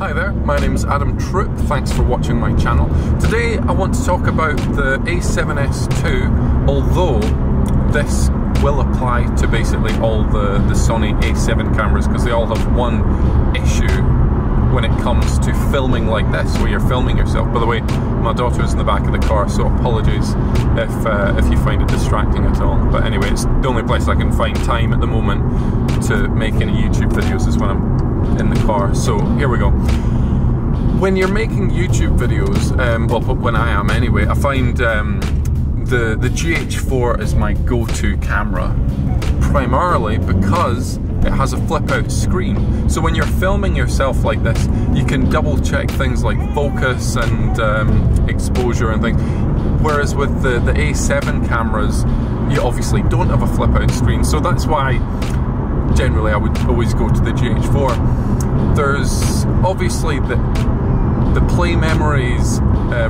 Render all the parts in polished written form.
Hi there, my name's Adam Troop, thanks for watching my channel. Today I want to talk about the A7S2, although this will apply to basically all the Sony A7 cameras because they all have one issue when it comes to filming like this, where you're filming yourself. By the way, my daughter's in the back of the car, so apologies if you find it distracting at all. But anyway, it's the only place I can find time at the moment to make any YouTube videos is when I'm in the car. So here we go. When you're making YouTube videos, well, when I am anyway, I find the GH4 is my go-to camera, primarily because it has a flip-out screen. So when you're filming yourself like this, you can double-check things like focus and exposure and things. Whereas with the A7 cameras, you obviously don't have a flip-out screen. So that's why generally I would always go to the GH4. There's obviously the Playmemories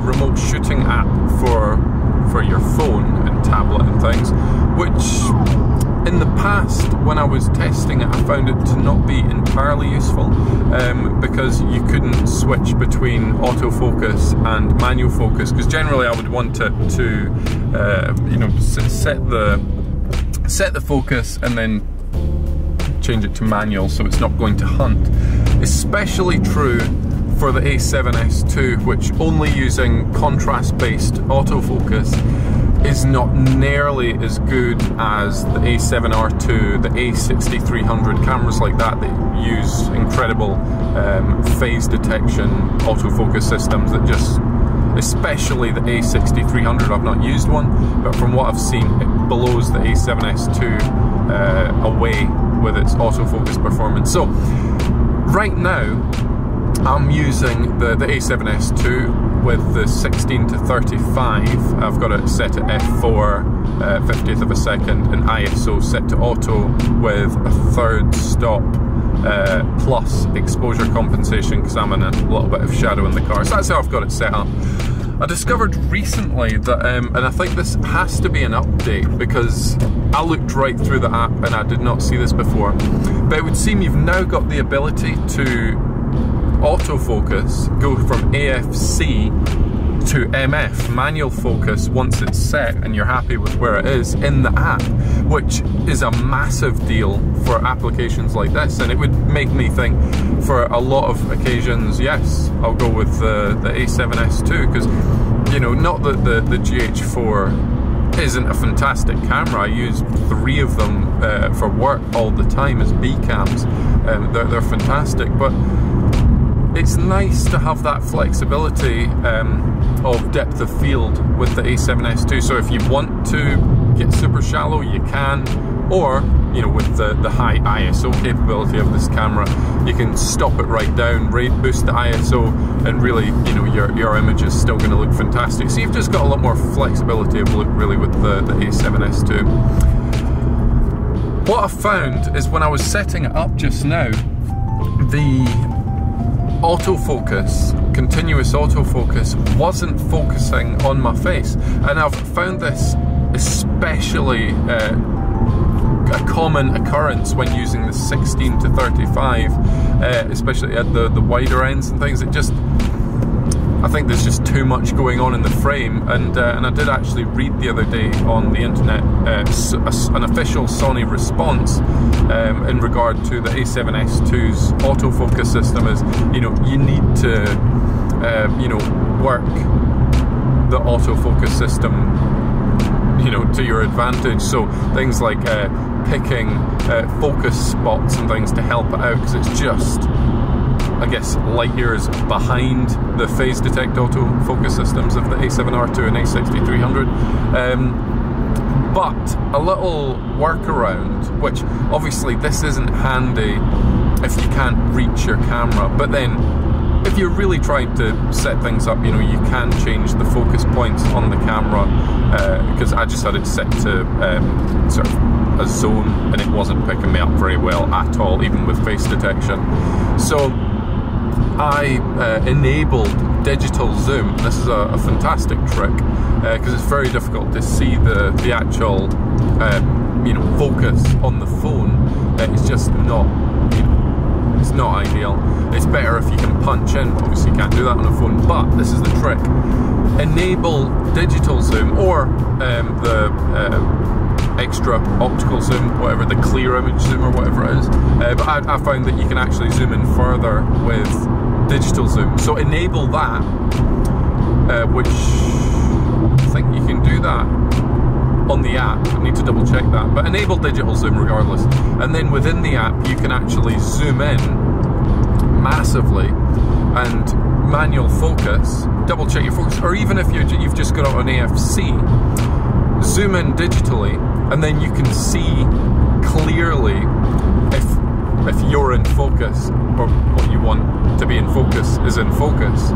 remote shooting app for your phone and tablet and things, which in the past, when I was testing it, I found it to not be entirely useful because you couldn't switch between autofocus and manual focus, because generally I would want it to you know, set the focus and then change it to manual so it's not going to hunt. Especially true for the A7S2, which only using contrast-based autofocus is not nearly as good as the A7R2, the A6300, cameras like that use incredible phase detection autofocus systems that just, especially the A6300, I've not used one, but from what I've seen, it blows the A7S2 away with its autofocus performance. So right now I'm using the A7S2 with the 16 to 35. I've got it set to f4, 50th of a second, and ISO set to auto with a third stop plus exposure compensation because I'm in a little bit of shadow in the car. So that's how I've got it set up. I discovered recently that, and I think this has to be an update because I looked right through the app and I did not see this before, but it would seem you've now got the ability to autofocus, go from AFC to MF, manual focus, once it's set and you're happy with where it is in the app, which is a massive deal for applications like this. And it would make me think, for a lot of occasions, yes, I'll go with the A7S2, because, you know, not that the GH4 isn't a fantastic camera. I use 3 of them for work all the time as B cams. They're fantastic, but it's nice to have that flexibility of depth of field with the A7S2. So if you want to get super shallow, you can, or, you know, with the high ISO capability of this camera, you can stop it right down, boost the ISO, and really, you know, your image is still going to look fantastic. So you've just got a lot more flexibility of look really with the A7S2. What I found is when I was setting it up just now, the autofocus, continuous autofocus, wasn't focusing on my face, and I've found this especially a common occurrence when using the 16 to 35, especially at the wider ends and things. It just, I think there's just too much going on in the frame, and I did actually read the other day on the internet an official Sony response in regard to the A7S2's autofocus system is, you know, you need to you know, work the autofocus system, you know, to your advantage. So things like picking focus spots and things to help it out, because it's just, I guess, light years behind the phase detect autofocus systems of the A7R2 and A6300. But a little workaround, which obviously this isn't handy if you can't reach your camera, but then if you're really trying to set things up, you know, you can change the focus points on the camera, because I just had it set to sort of a zone and it wasn't picking me up very well at all, even with face detection. So I enabled digital zoom. This is a fantastic trick because it's very difficult to see the actual you know, focus on the phone. It's just not, you know, It's not ideal. It's better if you can punch in. Obviously you can't do that on a phone, but this is the trick. Enable digital zoom, or the extra optical zoom, whatever, the clear image zoom or whatever it is. But I found that you can actually zoom in further with digital zoom. So enable that, which I think you can do that on the app. I need to double check that, but enable digital zoom regardless. And then within the app you can actually zoom in massively and manual focus, double check your focus, or even if you've just got an AFC, zoom in digitally, and then you can see clearly if you're in focus, or what you want to be in focus is in focus.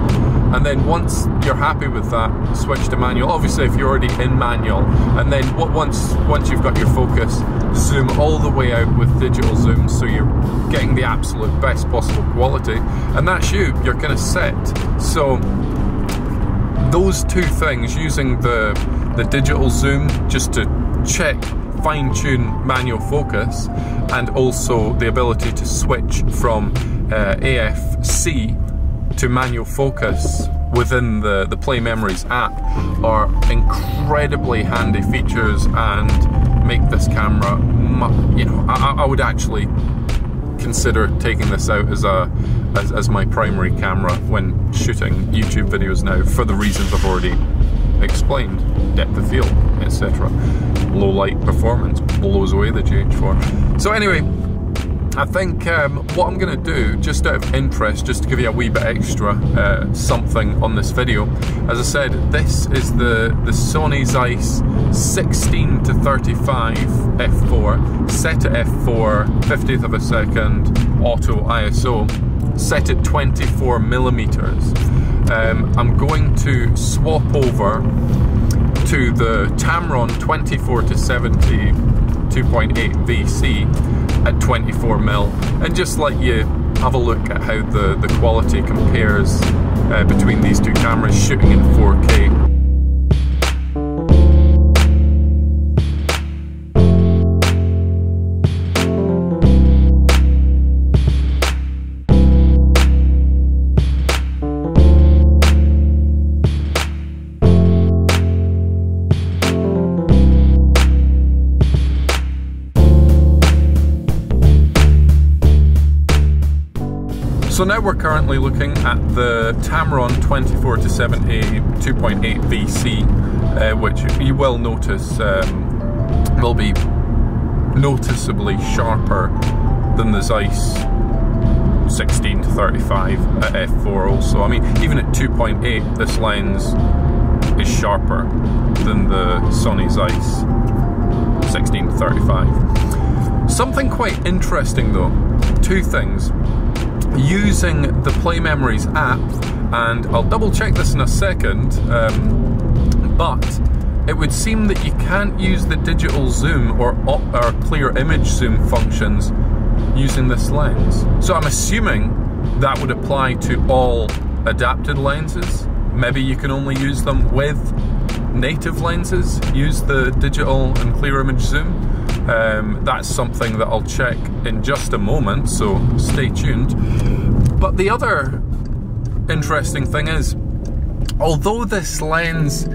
And then once you're happy with that, switch to manual. Obviously if you're already in manual, and then once you've got your focus, zoom all the way out with digital zoom, so you're getting the absolute best possible quality, and that's you're kind of set. So those two things, using the digital zoom just to check, fine-tune manual focus, and also the ability to switch from AFC to manual focus within the Playmemories app, are incredibly handy features and make this camera, you know, I would actually consider taking this out as my primary camera when shooting YouTube videos now, for the reasons I've already explained. Depth of field, etc. Low light performance blows away the GH4. So anyway, I think what I'm going to do, just out of interest, just to give you a wee bit extra something on this video, as I said, this is the Sony A7Sii 16-35 f4, set at f4, 50th of a second, auto ISO, set at 24mm. I'm going to swap over to the Tamron 24-70 2.8 VC at 24mm, and just let you have a look at how the quality compares between these two cameras shooting in 4K. So now we're currently looking at the Tamron 24-70 2.8 VC, which you will notice will be noticeably sharper than the Zeiss 16-35 at f4 also. I mean, even at 2.8, this lens is sharper than the Sony Zeiss 16-35. Something quite interesting though, two things. Using the Playmemories app, and I'll double check this in a second, but it would seem that you can't use the digital zoom or clear image zoom functions using this lens. So I'm assuming that would apply to all adapted lenses. Maybe you can only use them with native lenses, use the digital and clear image zoom. That's something that I'll check in just a moment, so stay tuned. But the other interesting thing is, although this lens,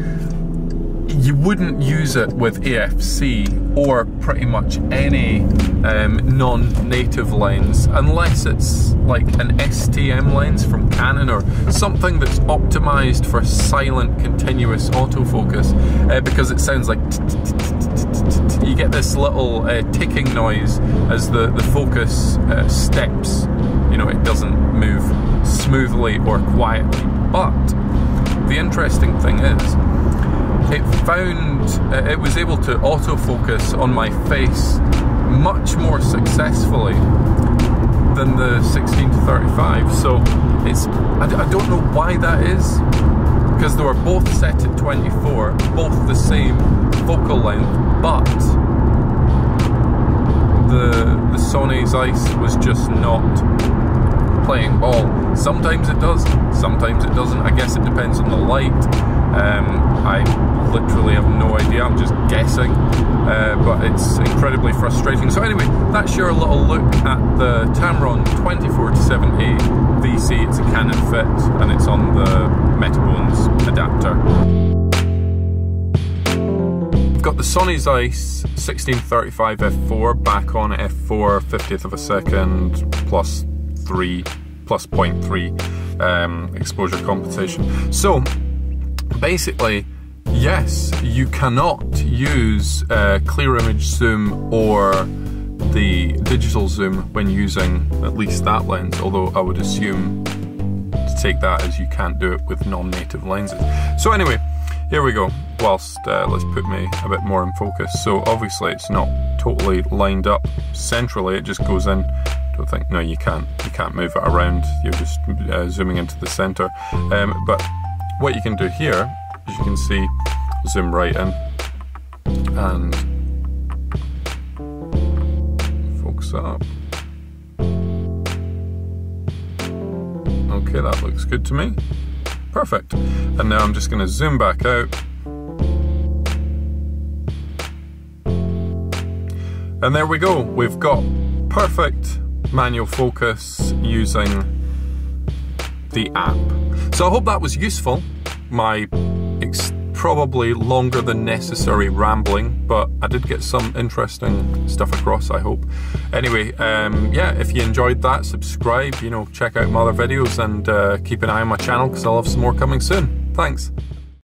you wouldn't use it with AFC or pretty much any non-native lens, unless it's like an STM lens from Canon or something that's optimized for silent continuous autofocus, because it sounds like you get this little ticking noise as the focus steps. You know, it doesn't move smoothly or quietly. But the interesting thing is, it was able to autofocus on my face much more successfully than the 16-35. So I don't know why that is, because they were both set at 24, both the same focal length, but the Sony Zeiss was just not playing ball. Sometimes it does, sometimes it doesn't. I guess it depends on the light. I literally have no idea, I'm just guessing, but it's incredibly frustrating. So anyway, that's your little look at the Tamron 24-7A VC. It's a Canon fit and it's on the Metabones adapter. I've got the Sony A7Sii 1635 f4 back on f4 50th of a second plus 0.3 exposure compensation. So basically, yes, you cannot use clear image zoom or the digital zoom when using at least that lens, although I would assume to take that as you can't do it with non-native lenses. So anyway, here we go. Whilst let's put me a bit more in focus. So obviously it's not totally lined up centrally, it just goes in. Don't think, no, you can't move it around, you're just zooming into the center. But what you can do here, as you can see, zoom right in and focus that up. Okay, that looks good to me. Perfect. And now I'm just going to zoom back out. And there we go. We've got perfect manual focus using the app. So I hope that was useful. My probably longer than necessary rambling, but I did get some interesting stuff across, I hope. Anyway, yeah, if you enjoyed that, subscribe, you know, check out my other videos and keep an eye on my channel because I'll have some more coming soon. Thanks.